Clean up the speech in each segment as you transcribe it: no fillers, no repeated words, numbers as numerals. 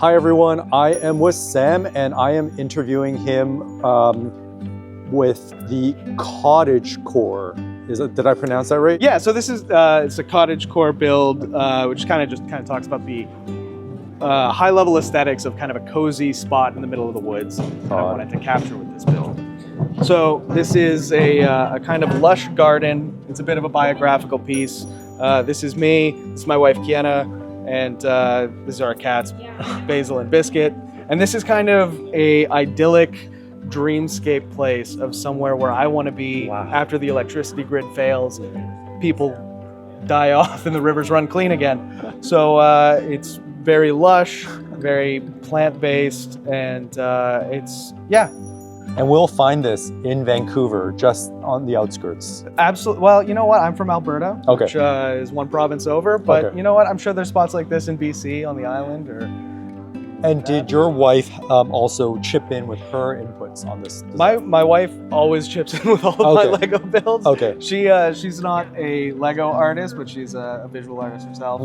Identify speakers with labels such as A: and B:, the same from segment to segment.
A: Hi everyone, I am with Sam and I am interviewing him with the Cottagecore. Did I pronounce that right?
B: Yeah, so this is it's a Cottagecore build, which kind of talks about the high-level aesthetics of kind of a cozy spot in the middle of the woods that I wanted to capture with this build. So this is a kind of lush garden. It's a bit of a biographical piece. This is me, this is my wife Kiana, and this is our cats, Basil and Biscuit. And this is kind of a idyllic dreamscape place of somewhere where I want to be after the electricity grid fails, people die off and the rivers run clean again. So it's very lush, very plant-based, and yeah.
A: And we'll find this in Vancouver, just on the outskirts.
B: Absolutely. Well, you know what? I'm from Alberta,
A: okay,
B: which is one province over. But you know what? I'm sure there's spots like this in BC on the island.
A: And did your wife also chip in with her inputs on this design?
B: My wife always chips in with all of my Lego builds.
A: Okay.
B: She's not a Lego artist, but she's a visual artist herself.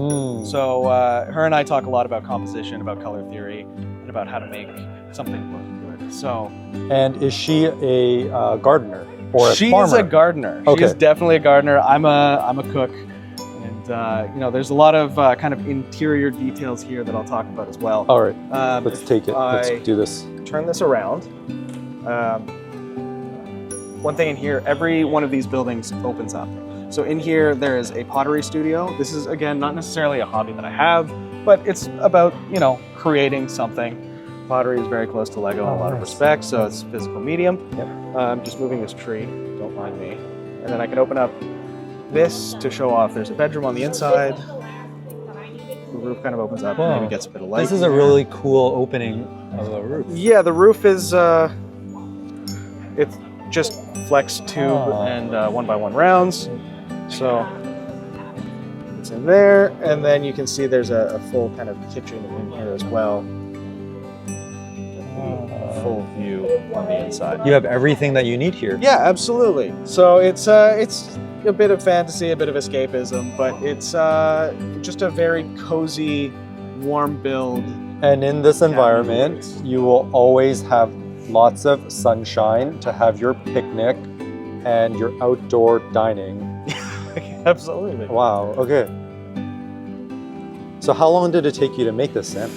B: So her and I talk a lot about composition, about color theory, and about how to make something look good. So. And
A: is she a gardener or a farmer?
B: She's a gardener.
A: Okay.
B: She's definitely a gardener. I'm a cook. And you know, there's a lot of kind of interior details here that I'll talk about as well.
A: All right, let's take it. Let's do this.
B: Turn this around. One thing in here, every one of these buildings opens up. So in here, there is a pottery studio. This is, again, not necessarily a hobby that I have, but it's about, you know, creating something. Pottery is very close to Lego in a lot of respects, so it's a physical medium.
A: Yep.
B: I'm just moving this tree, don't mind me. And then I can open up this to show off. There's a bedroom on the inside. The roof kind of opens up and maybe gets a bit of light.
A: This is a really cool opening of a roof.
B: Yeah, the roof is it's just flex tube and 1x1 rounds. So it's in there, and then you can see there's a full kind of kitchen in here as well. Full view on the inside.
A: You have everything that you need here.
B: Yeah, absolutely. So it's a bit of fantasy, a bit of escapism, but it's just a very cozy, warm build.
A: And in this environment, you will always have lots of sunshine to have your picnic and your outdoor dining.
B: Absolutely.
A: Wow, okay. So how long did it take you to make this, Sam?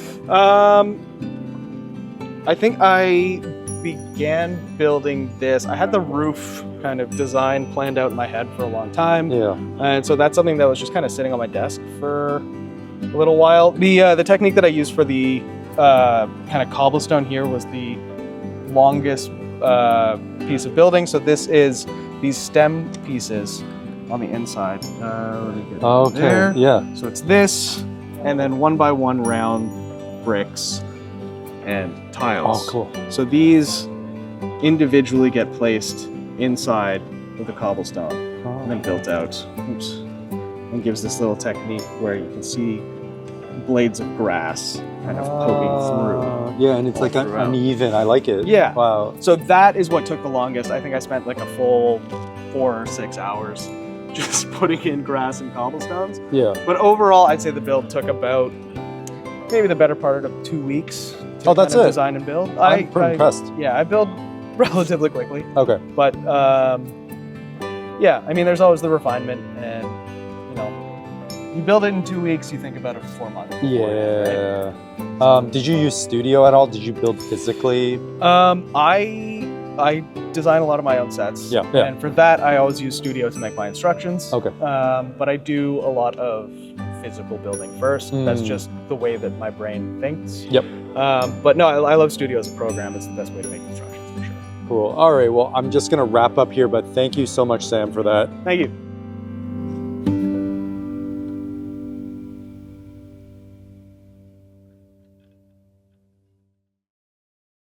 B: I think I began building this. I had the roof kind of design planned out in my head for a long time.
A: Yeah.
B: And so that's something that was just kind of sitting on my desk for a little while. The technique that I used for the kind of cobblestone here was the longest piece of building. So this is these stem pieces on the inside. Let me get there.
A: Yeah.
B: So it's this, and then 1x1 round bricks and tiles.
A: Oh, cool.
B: So these individually get placed inside of the cobblestone and then built out. Oops. And gives this little technique where you can see blades of grass kind of poking through.
A: Yeah, and it's like uneven. I like it.
B: Yeah.
A: Wow.
B: So that is what took the longest. I think I spent like a full 4 or 6 hours just putting in grass and cobblestones.
A: Yeah.
B: But overall, I'd say the build took about maybe the better part of 2 weeks.
A: Oh, that's it.
B: Design and build.
A: I'm pretty impressed.
B: Yeah, I build relatively quickly.
A: Okay.
B: But yeah, I mean, there's always the refinement, and you know, you build it in 2 weeks, you think about it for 4 months.
A: Yeah. Right? Did you use Studio at all? Did you build physically?
B: I design a lot of my own sets.
A: Yeah.
B: And for that, I always use Studio to make my instructions.
A: Okay.
B: But I do a lot of physical building first. That's just the way that my brain thinks.
A: Yep.
B: But no, I love Studio as a program. It's the best way to make instructions for sure.
A: Cool. All right. Well, I'm just going to wrap up here, but thank you so much, Sam, for that.
B: Thank you.